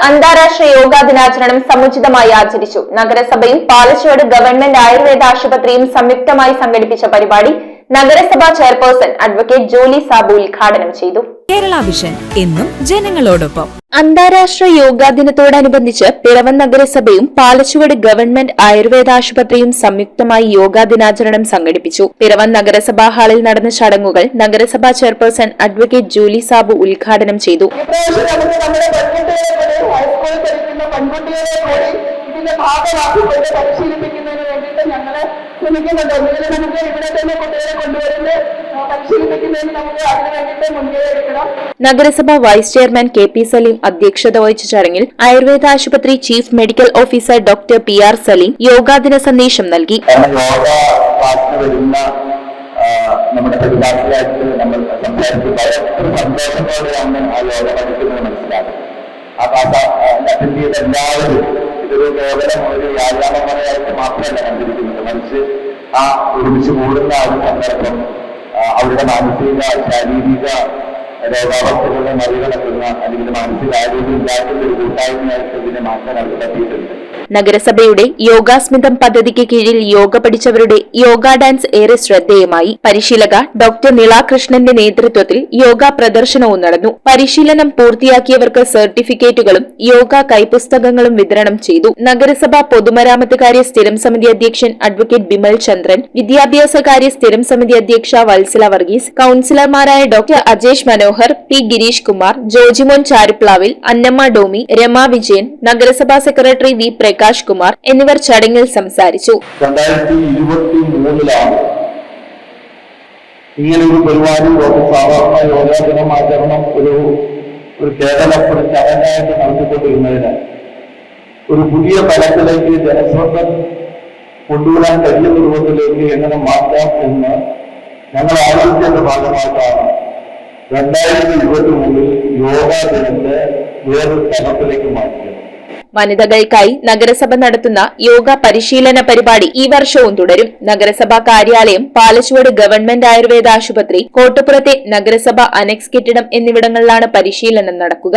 അന്താരാഷ്ട്ര യോഗാ ദിനാചരണം സമുചിതമായി ആചരിച്ചു. നഗരസഭയും പാലച്ചുവട് ഗവൺമെന്റ് ആയുർവേദ ആശുപത്രിയും സംയുക്തമായി സംഘടിപ്പിച്ച പരിപാടി നഗരസഭാ ചെയർപേഴ്സൺ അഡ്വക്കേറ്റ് ജോലി സാബു ഉദ്ഘാടനം ചെയ്തു. കേരള വിഷൻ എന്നും ജനങ്ങളോടൊപ്പം. അന്താരാഷ്ട്ര യോഗാ ദിനത്തോടനുബന്ധിച്ച് പിറവം നഗരസഭയും പാലച്ചുവട് ഗവൺമെന്റ് ആയുർവേദ ആശുപത്രിയും സംയുക്തമായി യോഗാ ദിനാചരണം സംഘടിപ്പിച്ചു. പിറവം നഗരസഭാ ഹാളിൽ നടന്ന ചടങ്ങുകൾ നഗരസഭാ ചെയർപേഴ്സൺ അഡ്വക്കേറ്റ് ജോലി സാബു ഉദ്ഘാടനം ചെയ്തു. നഗരസഭ വൈസ് ചെയർമാൻ KP സലീം അധ്യക്ഷത വഹിച്ച ചടങ്ങിൽ ആയുർവേദ ആശുപത്രി chief medical officer doctor PR Saleem യോഗാദിന സന്ദേശം നൽകി. നമ്മുടെ പരിപാടിയായിട്ട് നമ്മൾ സംസാരിക്കുമ്പോൾ സന്തോഷത്തോടെയാണ് ആ യോഗ പഠിക്കുന്നത് മനസ്സിലാക്കുന്നത്. ആ ക്ലാസ് അറ്റൻഡ് ചെയ്ത എല്ലാവരും ഇതൊരു കേവലം ഒരു വ്യായാമമായിട്ട് മാത്രമല്ല കണ്ടിരിക്കുന്നത്, മറിച്ച് ആ ഒരുമിച്ച് കൂടുന്ന ആ ഒരു സന്ദർഭം അവരുടെ മാനസിക ശാരീരിക രോഗാവസ്ഥകളെ മറികടക്കുന്ന അല്ലെങ്കിൽ മാനസിക ആരോഗ്യം ഉണ്ടാക്കുന്ന ഒരു കൂട്ടായ്മയായിട്ട് ഇതിനെ മാറ്റാൻ അവർ പറ്റിയിട്ടുണ്ട്. നഗരസഭയുടെ യോഗാസ്മിതം പദ്ധതിക്ക് കീഴിൽ യോഗ പഠിച്ചവരുടെ യോഗ ഡാൻസ് ഏറെ ശ്രദ്ധേയമായി. പരിശീലക ഡോക്ടർ നിളാകൃഷ്ണന്റെ നേതൃത്വത്തിൽ യോഗ പ്രദർശനവും നടന്നു. പരിശീലനം പൂർത്തിയാക്കിയവർക്ക് സർട്ടിഫിക്കറ്റുകളും യോഗ കൈപുസ്തകങ്ങളും വിതരണം ചെയ്തു. നഗരസഭ പൊതുമരാമത്ത് സ്ഥിരം സമിതി അധ്യക്ഷൻ അഡ്വക്കേറ്റ് ബിമൽ ചന്ദ്രൻ, വിദ്യാഭ്യാസകാര്യ സ്ഥിരം സമിതി അധ്യക്ഷ വത്സല വർഗീസ്, കൌൺസിലർമാരായ ഡോക്ടർ അജേഷ് മനോഹർ, P ഗിരീഷ് കുമാർ, ജോജിമോൻ ചാരുപ്ലാവിൽ, അന്നമ്മ ഡോമി, രമ വിജയൻ, നഗരസഭാ സെക്രട്ടറി V പ്രകാശ് കുമാർ എന്നിവർ ചടങ്ങിൽ സംസാരിച്ചു. 2023 ഇങ്ങനെ ഒരു പരിപാടി സാധാരണ യോഗാ ദിനമാചരണം ഒരു കേരള ചടങ്ങായിട്ട് നടത്തിക്കൊണ്ടിരുന്നതിന് ഒരു പുതിയ തലത്തിലേക്ക് ജനശ്രദ്ധ കൊണ്ടുവരാൻ കഴിയുന്ന രൂപത്തിലേക്ക് എങ്ങനെ മാറ്റാം എന്ന് ഞങ്ങൾ ആലോചിച്ചതിന്റെ ഭാഗമായിട്ടാണ് 2023 യോഗാ ദിനത്തെ വേറൊരു തലത്തിലേക്ക് മാറ്റിയത്. വനിതകൾക്കായി നഗരസഭ നടത്തുന്ന യോഗ പരിശീലന പരിപാടി ഈ വർഷവും തുടരും. നഗരസഭാ കാര്യാലയം, പാലച്ചുവട് ഗവൺമെന്റ് ആയുർവേദ ആശുപത്രി, കോട്ടപ്പുറത്തെ നഗരസഭ അനക്സ് കെട്ടിടം എന്നിവിടങ്ങളിലാണ് പരിശീലനം നടക്കുക.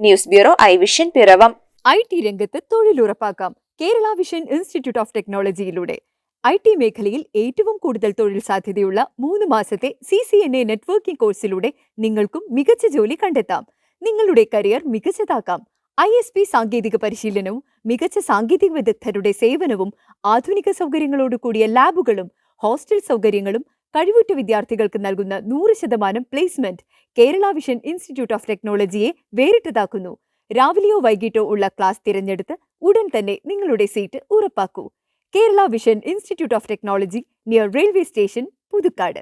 News bureau, I vision, Piravom. IT രംഗത്ത് തൊഴിലുറപ്പാക്കാം കേരള വിഷൻ ഇൻസ്റ്റിറ്റ്യൂട്ട് ഓഫ് ടെക്നോളജിയിലൂടെ. IT മേഖലയിൽ ഏറ്റവും കൂടുതൽ തൊഴിൽ സാധ്യതയുള്ള 3 മാസത്തെ CCNA നെറ്റ്വർക്കിംഗ് കോഴ്സിലൂടെ നിങ്ങൾക്കും മികച്ച ജോലി കണ്ടെത്താം. നിങ്ങളുടെ കരിയർ മികച്ചതാക്കാം. ISP സാങ്കേതിക പരിശീലനവും മികച്ച സാങ്കേതിക വിദഗ്ധരുടെ സേവനവും ആധുനിക സൗകര്യങ്ങളോട് കൂടിയ ലാബുകളും ഹോസ്റ്റൽ സൗകര്യങ്ങളും കഴിവുറ്റ വിദ്യാർത്ഥികൾക്ക് നൽകുന്ന 100% placement Kerala vision institute of ടെക്നോളജിയെ വേറിട്ടതാക്കുന്നു. രാവിലെയോ വൈകിട്ടോ ഉള്ള ക്ലാസ് തിരഞ്ഞെടുത്ത് ഉടൻ തന്നെ നിങ്ങളുടെ സീറ്റ് ഉറപ്പാക്കൂ. Kerala vision institute of technology, near railway station, Puthukkad.